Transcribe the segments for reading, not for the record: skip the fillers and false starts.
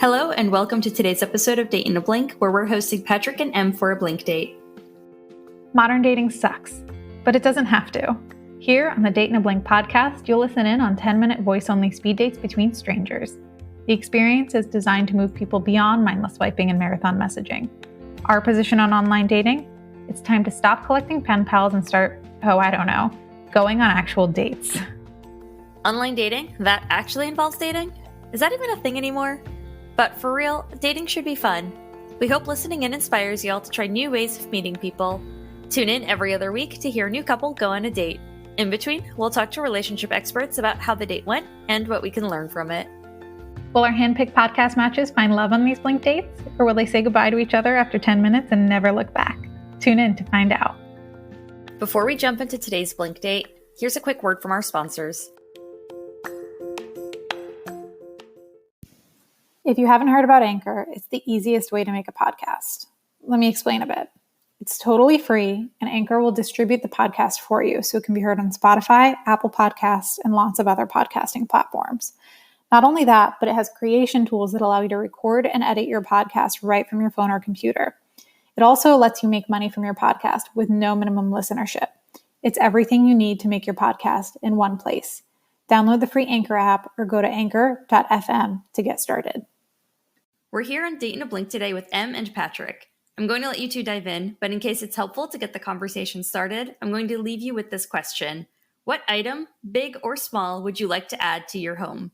Hello, and welcome to today's episode of Date in a Blink, where we're hosting Patrick and Em for a Blink date. Modern dating sucks, but it doesn't have to. Here on the Date in a Blink podcast, you'll listen in on 10-minute voice-only speed dates between strangers. The experience is designed to move people beyond mindless swiping and marathon messaging. Our position on online dating? It's time to stop collecting pen pals and start, going on actual dates. Online dating? That actually involves dating? Is that even a thing anymore? But for real, dating should be fun. We hope listening in inspires y'all to try new ways of meeting people. Tune in every other week to hear a new couple go on a date. In between, we'll talk to relationship experts about how the date went and what we can learn from it. Will our handpicked podcast matches find love on these Blink dates? Or will they say goodbye to each other after 10 minutes and never look back? Tune in to find out. Before we jump into today's Blink date, here's a quick word from our sponsors. If you haven't heard about Anchor, it's the easiest way to make a podcast. Let me explain a bit. It's totally free, and Anchor will distribute the podcast for you so it can be heard on Spotify, Apple Podcasts, and lots of other podcasting platforms. Not only that, but it has creation tools that allow you to record and edit your podcast right from your phone or computer. It also lets you make money from your podcast with no minimum listenership. It's everything you need to make your podcast in one place. Download the free Anchor app or go to anchor.fm to get started. We're here on Date in a Blink today with Em and Patrick. I'm going to let you two dive in, but in case it's helpful to get the conversation started, I'm going to leave you with this question. What item, big or small, would you like to add to your home?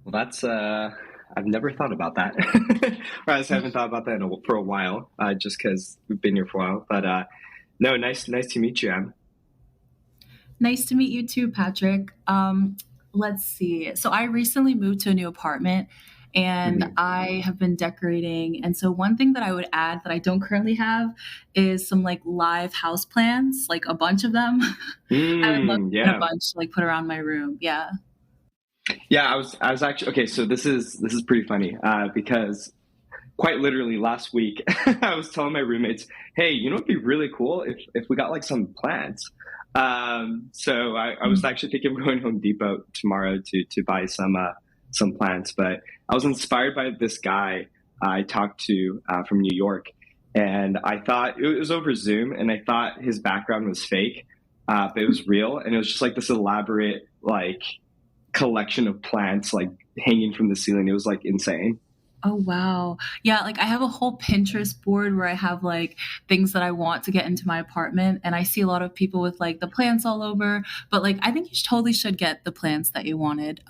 Well, that's, I've never thought about that. Or I just haven't thought about that for a while, just because we've been here for a while. But no, nice to meet you, Em. Nice to meet you too, Patrick. Let's see. So I recently moved to a new apartment and I have been decorating. And so one thing that I would add that I don't currently have is some like live house plants, like a bunch of them. I would love to get a bunch to like put around my room. Yeah. Yeah, I was actually, okay, so this is pretty funny because quite literally last week, I was telling my roommates, hey, you know, it'd be really cool if we got like some plants. So I was actually thinking of going to Home Depot tomorrow to buy some plants, but I was inspired by this guy I talked to from New York, and I thought it was over Zoom, and I thought his background was fake, but it was real, and it was just like this elaborate like collection of plants like hanging from the ceiling. It was like insane. Oh, wow. Yeah, like I have a whole Pinterest board where I have like things that I want to get into my apartment. And I see a lot of people with like the plants all over. But like I think you totally should get the plants that you wanted.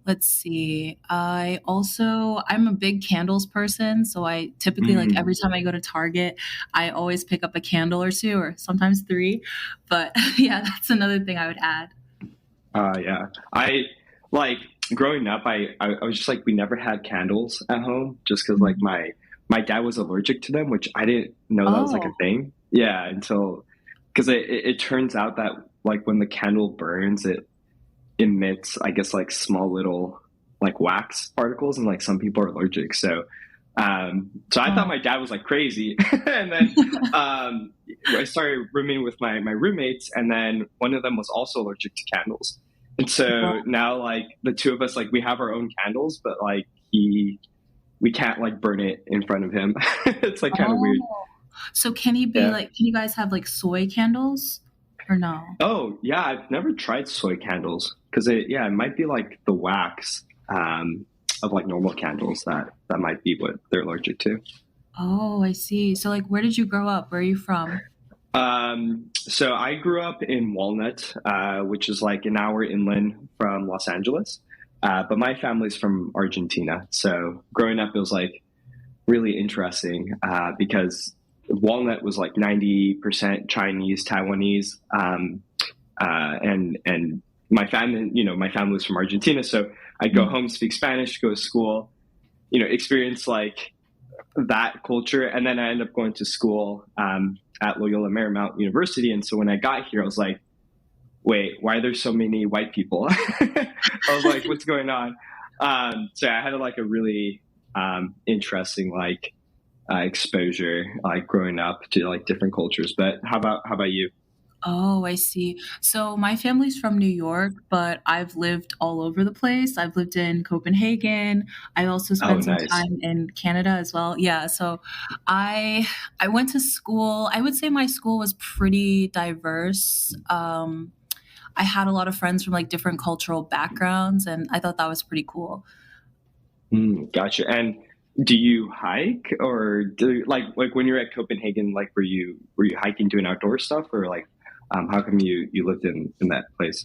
Let's see. I'm a big candles person. So I typically like every time I go to Target, I always pick up a candle or two or sometimes three. But yeah, that's another thing I would add. Yeah. I like growing up, I was just like, we never had candles at home just because like my dad was allergic to them, which I didn't know that was like a thing. Yeah. Because it turns out that like when the candle burns, it emits, I guess, like small little like wax particles, and like some people are allergic. So I thought my dad was like crazy. And then I started rooming with my roommates, and then one of them was also allergic to candles. And so now like the two of us, like we have our own candles, but like we can't like burn it in front of him. It's like kind of weird. So can you guys have like soy candles or no? Oh yeah. I've never tried soy candles because it might be like the wax of like normal candles that might be what they're allergic to. Oh, I see. So like, where did you grow up? Where are you from? So I grew up in Walnut, which is like an hour inland from Los Angeles. But my family's from Argentina. So growing up, it was like really interesting, because Walnut was like 90% Chinese, Taiwanese. And my family was from Argentina. So I'd go home, speak Spanish, go to school, experience like that culture. And then I ended up going to school, at Loyola Marymount University. And so when I got here, I was like, wait, why are there so many white people? I was like, what's going on? So I had like a really interesting like exposure, like growing up to like different cultures. But how about you? Oh, I see. So my family's from New York, but I've lived all over the place. I've lived in Copenhagen. I also Oh, spent some nice. time in Canada as well. Yeah, so I I went to school. I would say my school was pretty diverse. I had a lot of friends from like different cultural backgrounds, and I thought that was pretty cool. Gotcha. And do you hike or do like when you're at Copenhagen, like were you hiking doing outdoor stuff or like how come you lived in that place?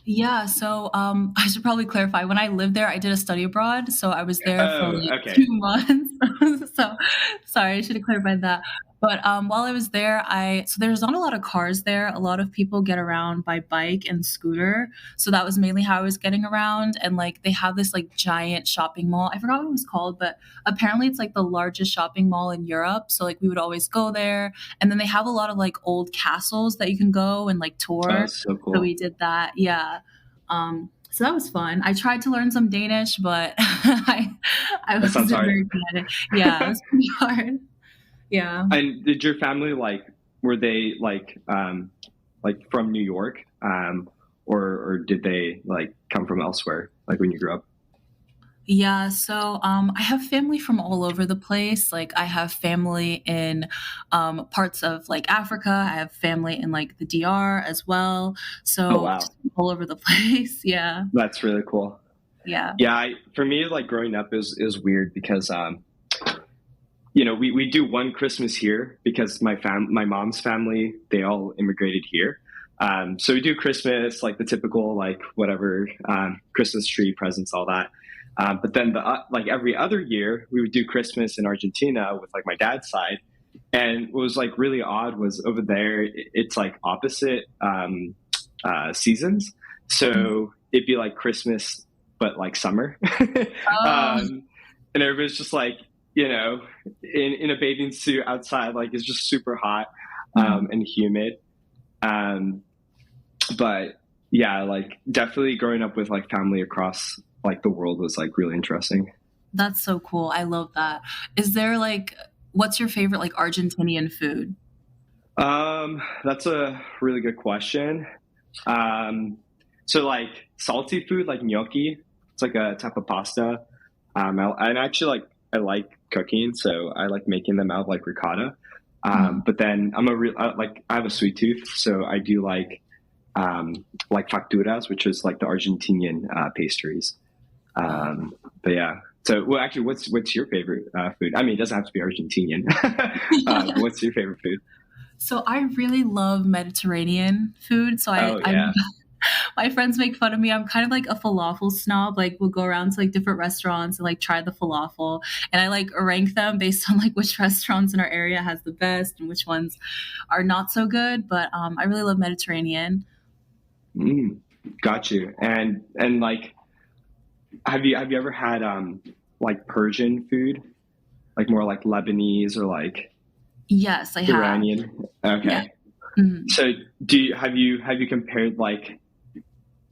Yeah, so I should probably clarify. When I lived there, I did a study abroad, so I was there for Oh, like okay. 2 months. So sorry, I should have clarified that. But while I was there, I so there's not a lot of cars there. A lot of people get around by bike and scooter. So that was mainly how I was getting around. And like they have this like giant shopping mall. I forgot what it was called, but apparently it's like the largest shopping mall in Europe. So like we would always go there. And then they have a lot of like old castles that you can go and like Oh, tour. so So cool. we did that. Yeah. So that was fun. I tried to learn some Danish, but I That sounds wasn't hard. very good at it. Yeah, it was pretty hard. Yeah. And did your family were they like from New York or did they like come from elsewhere like when you grew up? Yeah, so I have family from all over the place. Like I have family in parts of like Africa. I have family in like the DR as well. Oh, So wow. just all over the place. Yeah, That's really cool. yeah. Yeah, for me, like growing up is weird because we do one Christmas here because my mom's family, they all immigrated here. So we do Christmas like the typical like whatever Christmas tree presents, all that. But then like every other year we would do Christmas in Argentina with like my dad's side. And what was like really odd was over there it's like opposite seasons. Mm. So it'd be like Christmas but like summer. Oh, um, and everybody's just like in a bathing suit outside, like it's just super hot mhm. and humid. Um, but yeah, like definitely growing up with like family across like the world was like really interesting. That's so cool. I love that. Is there like, what's your favorite like Argentinian food? That's a really good question. Um, so like salty food, like gnocchi, it's like a type of pasta. And actually I like cooking, so I like making them out of like ricotta. Mm. But then like I have a sweet tooth, so I do like facturas, which is like the Argentinian pastries. Oh. But yeah. So well, actually, what's your favorite food? I mean, it doesn't have to be Argentinian. But what's your favorite food? So I really love Mediterranean food. So Oh I yeah. my friends make fun of me. I'm kind of like a falafel snob. Like we'll go around to like different restaurants and like try the falafel, and I like rank them based on like which restaurants in our area has the best and which ones are not so good. But I really love Mediterranean. Mm, got you. And like, have you ever had like Persian food, like more like Lebanese or like Yes, I have. Iranian? Yeah. Okay. Mhm. So have you compared like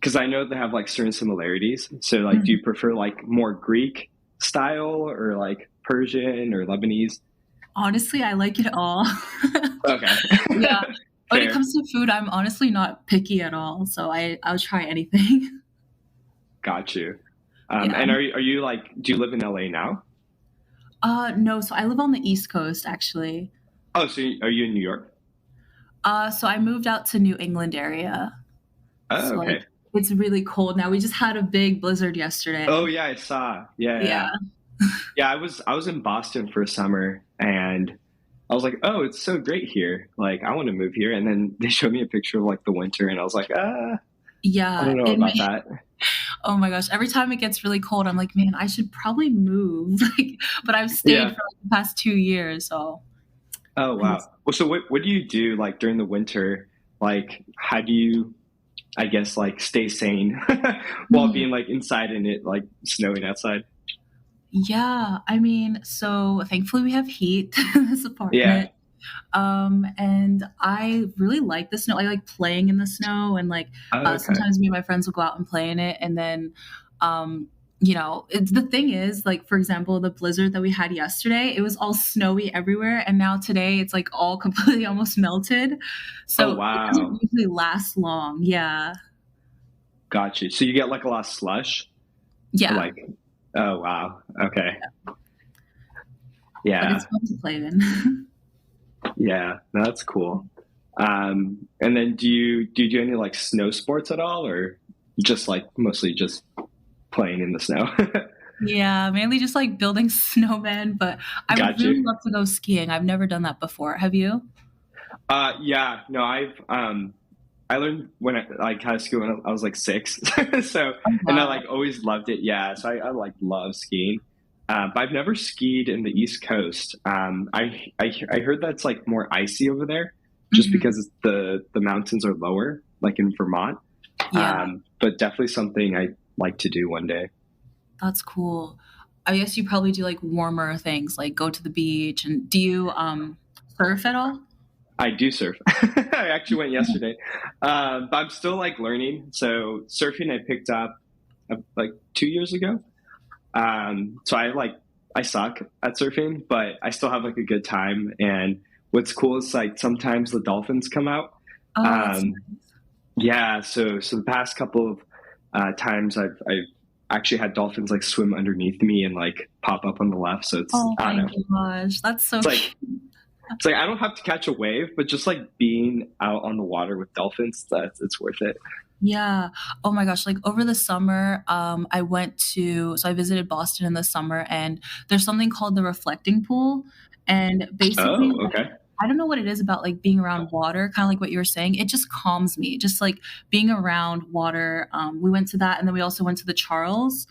because I know they have like certain similarities. So like, do Mhm. you prefer like more Greek style or like Persian or Lebanese? Honestly, I like it all. Okay. Yeah. When it Fair. comes to food, I'm honestly not picky at all. So I'll try anything. Got you. Yeah. And are you like, do you live in LA now? No, so I live on the East Coast actually. Oh, so are you in New York? So I moved out to New England area. Oh, So like okay. it's really cold now. We just had a big blizzard Oh yesterday. yeah, I saw. Yeah, yeah, Yeah. yeah. Yeah, I was in Boston for a summer and I was like, oh, it's so great here. Like, I want to move here. And then they showed me a picture of like the winter, and I was like, I Yeah. don't know It about may, that. oh my gosh. Every time it gets really cold, I'm like, man, I should probably move. Like, but I've stayed Yeah. for like the past 2 years. So Oh I wow. just, Well, so what do you do like during the winter? Like, how do you, I guess, like stay sane while hmm. being like inside and it like snowing outside? Yeah. I mean, so thankfully we have heat in this Yeah. apartment. And I really like the snow. I like playing in the snow, and like Oh, okay. sometimes me and my friends will go out and play in it. And then the thing is, like, for example, the blizzard that we had yesterday, it was all snowy everywhere. And now today it's like all completely almost melted. So Oh, it doesn't wow. usually last long. Yeah. Got you. So you get like a lot of slush? Yeah. Like, oh, wow. Okay. But Yeah. it's fun to play in. Yeah. No, that's cool. And then do you do any like snow sports at all, or just like mostly just playing in the snow? Yeah, mainly just like building snowmen, but I would Got really you. love to go skiing. I've never done that before. Have you? Yeah. No, I learned when I like high school when I was like 6. So, Oh, and I wow. like always loved it. Yeah. So I like love skiing. But I've never skied in the East Coast. I heard that's like more icy over there just Mhm. because the mountains are lower, like in Vermont. Yeah, But definitely something I like to do one day. that's cool. I guess you probably do like warmer things, like go to the beach. And do you surf at all? I do surf. I actually went yesterday, but I'm still like learning. So surfing I picked up like 2 years ago. So I suck at surfing, but I still have like a good time. And what's cool is like sometimes the dolphins come out. Oh, that's Um, yeah, so the past couple of times I've actually had dolphins like swim underneath me and like pop up on the left. So it's oh I my don't know. gosh, that's so It's like cute. it's like I don't have to catch a wave, but just like being out on the water with dolphins, that's it's worth it. Yeah. Oh my gosh. Like over the summer, I visited Boston in the summer, and there's something called the reflecting pool. And basically, Oh, okay. I don't know what it is about like being around water, kind of like what you were saying. It just calms me. Just like being around water. We went to that, and then we also went to the Charles,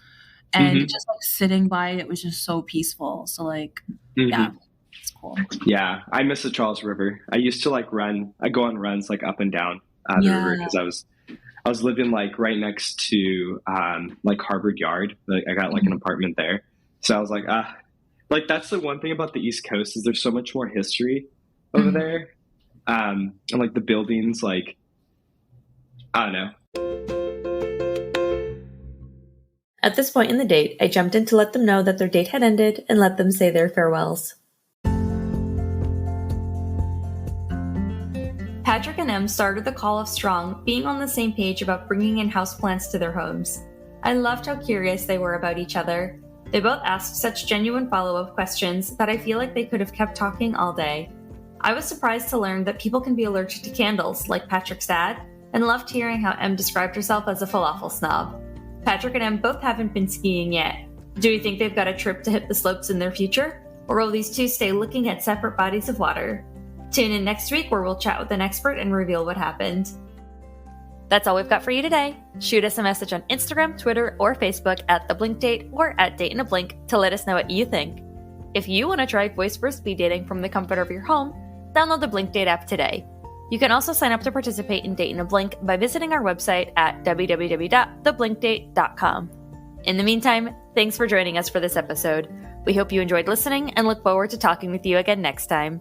and hmm just like sitting by it was just so peaceful. So like, yeah, hmm it's cool. Yeah, I miss the Charles River. I used to like run. I go on runs like up and down the river Yeah. because I was living like right next to like Harvard Yard. Like I got like an Mhm. apartment there, so I was like like that's the one thing about the East Coast is there's so much more history over Mhm. there, and like the buildings, like I don't know. At this point in the date, I jumped in to let them know that their date had ended and let them say their farewells. Patrick and Em started the call off strong, being on the same page about bringing in houseplants to their homes. I loved how curious they were about each other. They both asked such genuine follow-up questions that I feel like they could have kept talking all day. I was surprised to learn that people can be allergic to candles, like Patrick's dad, and loved hearing how Em described herself as a falafel snob. Patrick and Em both haven't been skiing yet. Do you think they've got a trip to hit the slopes in their future? Or will these two stay looking at separate bodies of water? Tune in next week where we'll chat with an expert and reveal what happened. That's all we've got for you today. Shoot us a message on Instagram, Twitter, or Facebook at The Blink Date or at Date in a Blink to let us know what you think. If you want to try voice for speed dating from the comfort of your home, download the Blink Date app today. You can also sign up to participate in Date in a Blink by visiting our website at www.theblinkdate.com. In the meantime, thanks for joining us for this episode. We hope you enjoyed listening and look forward to talking with you again next time.